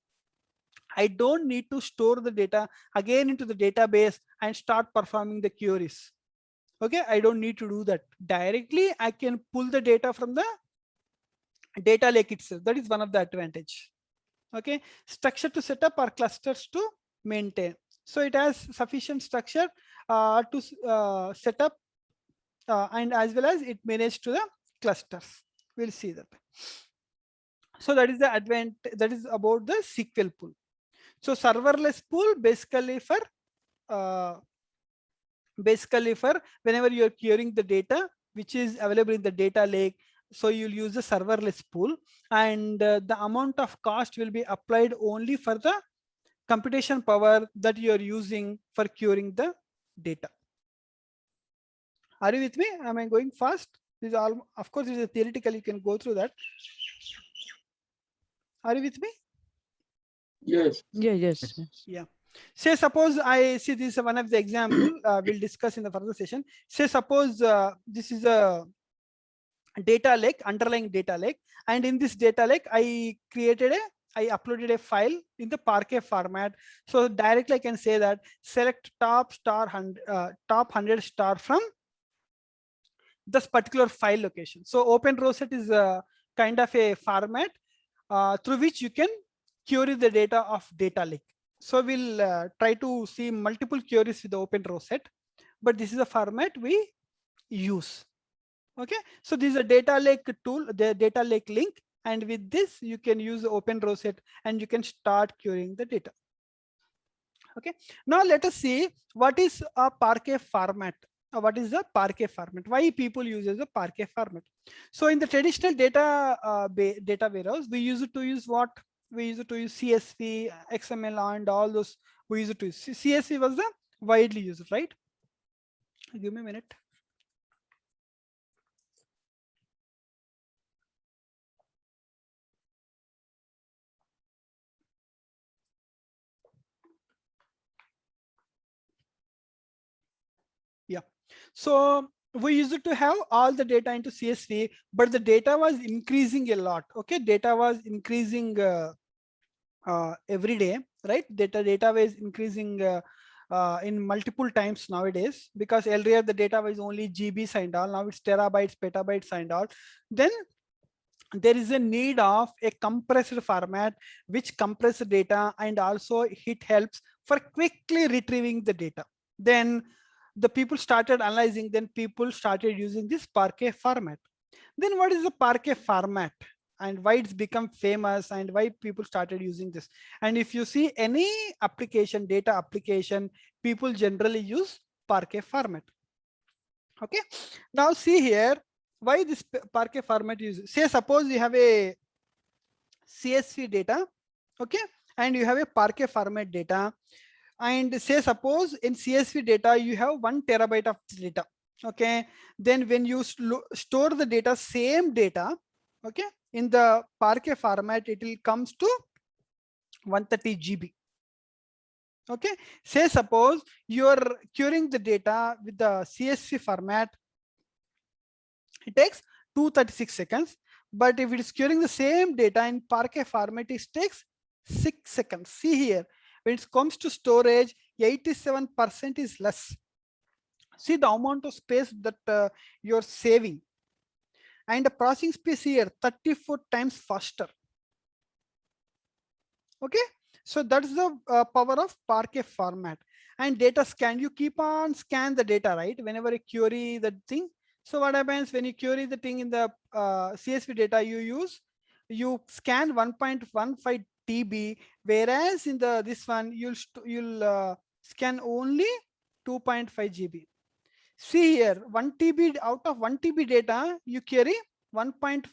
I don't need to store the data again into the database and start performing the queries. Okay, I don't need to do that. Directly I can pull the data from the data lake itself. That is one of the advantage. Okay, structure to set up or clusters to maintain. So it has sufficient structure to set up and as well as it managed to the clusters. We'll see that. So that is the advantage. That is about the SQL pool. So serverless pool uh, basically for whenever you're querying the data which is available in the data lake, so you'll use the serverless pool, and the amount of cost will be applied only for the computation power that you are using for querying the data. Are you with me? Am I going fast? This is all, of course, this is a theoretical, you can go through that. Are you with me? Yes. Yeah, yes. Yeah. Say suppose I see this is one of the example we'll discuss in the further session. Say suppose this is a data lake, underlying data lake, and in this data lake I uploaded a file in the Parquet format. So directly I can say that select top 100 star from this particular file location. So open row set is a kind of a format through which you can query the data of data lake. So we'll try to see multiple queries with the open row set, but this is a format we use. Okay, so this is a data lake tool, the data lake link, and with this you can use the open row set and you can start querying the data. Okay, now let us see what is a Parquet format. What is the Parquet format? Why people use the Parquet format? So in the traditional data warehouse, we used to use what? We used to use CSV, XML, and all those. We used to use CSV was the widely used, right? Give me a minute. Yeah, so we used to have all the data into CSV, but the data was increasing a lot. Okay, data was increasing every day, right? Data was increasing in multiple times nowadays, because earlier the data was only GBs and all. Now it's terabytes, petabytes and all. Then there is a need of a compressed format which compresses data, and also it helps for quickly retrieving the data. Then the people started analyzing, then people started using this Parquet format. Then what is the Parquet format and why it's become famous and why people started using this? And if you see any application, data application, people generally use Parquet format. Okay, now see here why this Parquet format is. Say suppose you have a CSV data, okay, and you have a Parquet format data, and say suppose in CSV data you have 1 terabyte of data. Okay, then when you store the data, same data, okay, in the Parquet format, it will comes to 130 GB. Okay, say suppose you're querying the data with the CSV format, it takes 236 seconds. But if it is querying the same data in Parquet format, it takes 6 seconds. See here, when it comes to storage, 87% is less. See the amount of space that you're saving. And the processing speed here, 34 times faster. Okay, so that's the power of Parquet format. And data scan, you keep on scan the data, right? Whenever you query the thing. So what happens when you query the thing in the CSV data you scan 1.15 TB, whereas in the this one you'll scan only 2.5 GB. See here, 1 TB out of 1 TB data, you query 1.15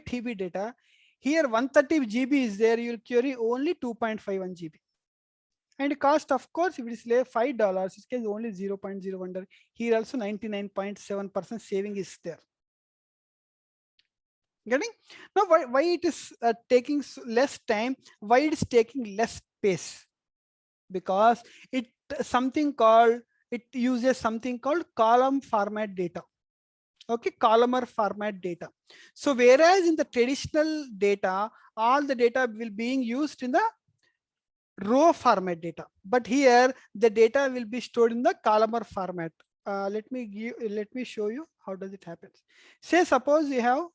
TB data. Here 130 GB is there, you'll query only 2.51 GB. And cost, of course, if it is $5, it is only 0.01. Here also 99.7% saving is there. Getting? Now, why it is taking less time? Why it is taking less space? Because it uses something called column format data. Okay, columnar format data. So whereas in the traditional data, all the data will being used in the row format data, but here the data will be stored in the columnar format. Let me show you how does it happen. Say suppose you have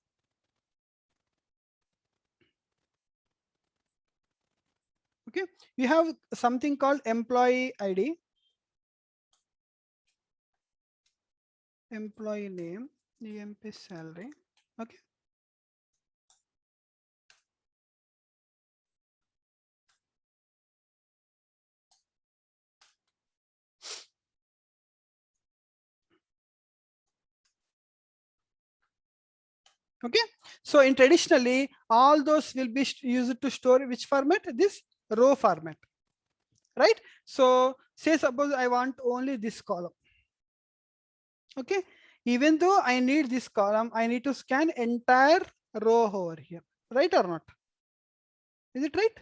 you have something called employee ID, employee name, EMP salary. Okay, okay, so in traditionally all those will be used to store which format? This row format, right? So say suppose I want only this column. Okay, even though I need this column, I need to scan entire row over here, right or not? Is it right?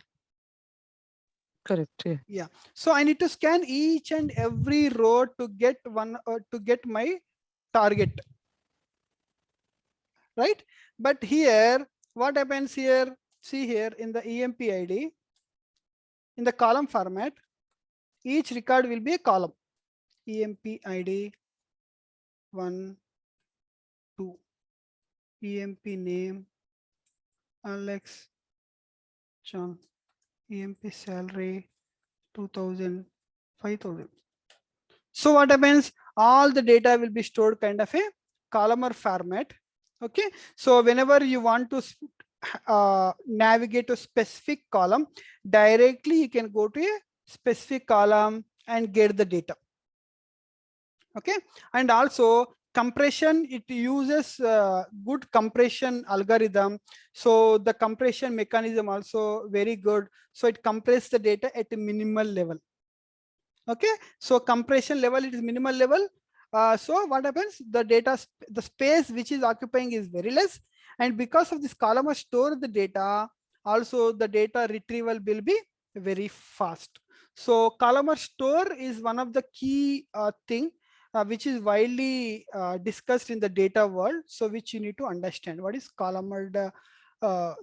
Correct. Yeah. Yeah, so I need to scan each and every row to get my target, right? But here what happens here, see here in the EMP ID, in the column format, each record will be a column. EMP ID 1, 2, EMP name Alex John, EMP salary 2000, 5000. So what happens? All the data will be stored kind of a columnar format. Okay, so whenever you want to navigate to specific column, directly you can go to a specific column and get the data. Okay, and also compression, it uses good compression algorithm. So the compression mechanism also very good. So it compresses the data at a minimal level. Okay, so compression level, it is minimal level. So what happens, the data, the space which is occupying is very less, and because of this column store the data, also the data retrieval will be very fast. So columnar store is one of the key thing which is widely discussed in the data world. So which you need to understand what is columnar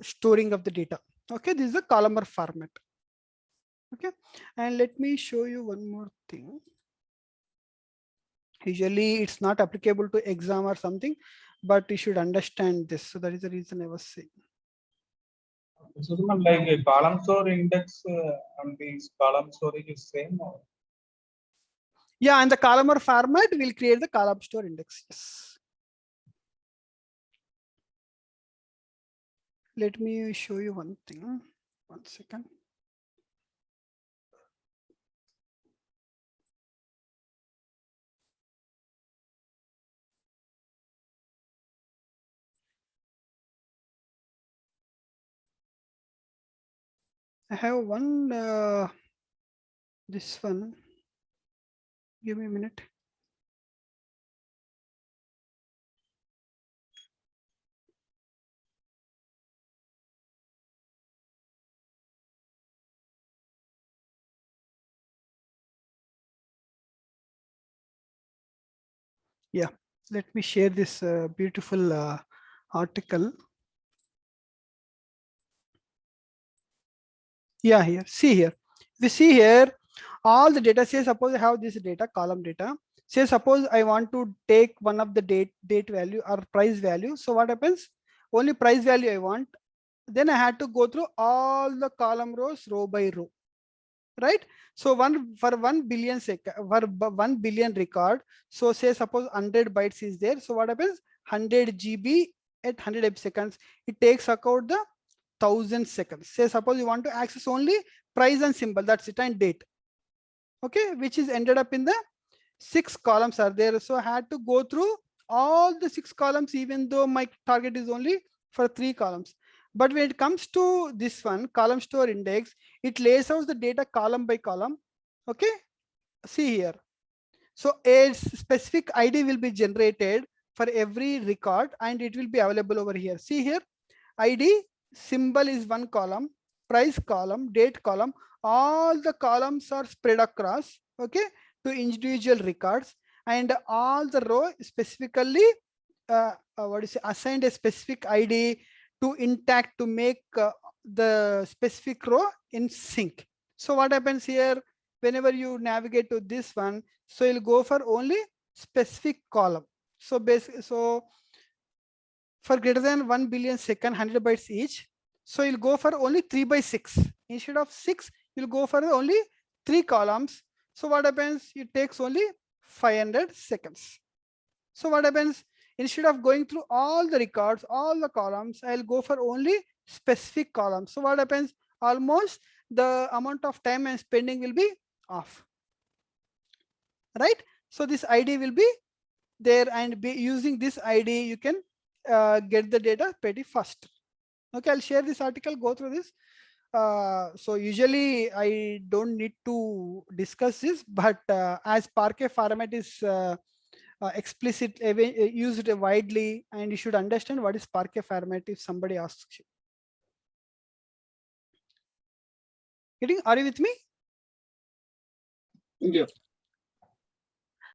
storing of the data. Okay, this is a columnar format. Okay, and let me show you one more thing. Usually it's not applicable to exam or something, but you should understand this. So that is the reason I was saying. So like a column store index and these column storage is same or? Yeah, and the columnar format will create the column store index. Yes. Let me show you one thing. 1 second. I have one, this one. Give me a minute. Yeah, let me share this beautiful article. Yeah, here, see here. We see here all the data. Say suppose I have this data, column data. Say suppose I want to take one of the date value or price value. So what happens? Only price value I want. Then I had to go through all the column rows row by row, right? So for 1 billion for 1 billion record. So say suppose 100 bytes is there. So what happens? 100 GB at 100 seconds. It takes account the 1000 seconds. Say suppose you want to access only price and symbol, that's it, and date. Okay, which is ended up in the 6 columns are there. So I had to go through all the 6 columns, even though my target is only for 3 columns. But when it comes to this one, column store index, it lays out the data column by column. Okay, see here. So a specific ID will be generated for every record and it will be available over here. See here, ID symbol is one column, price column, date column, all the columns are spread across, okay, to individual records, and all the row specifically what is it, assigned a specific ID to intact to make the specific row in sync. So what happens here, whenever you navigate to this one, so you'll go for only specific column. So basically, so for greater than 1 billion second, 100 bytes each. So you'll go for only 3 by 6. Instead of 6, you'll go for only 3 columns. So what happens? It takes only 500 seconds. So what happens? Instead of going through all the records, all the columns, I'll go for only specific columns. So what happens? Almost the amount of time I'm spending will be off. Right? So this ID will be there, and be using this ID, you can get the data pretty fast. Okay, I'll share this article, go through this. So usually I don't need to discuss this, but as Parquet format is explicit used widely, and you should understand what is Parquet format if somebody asks you. Are you with me? Yeah.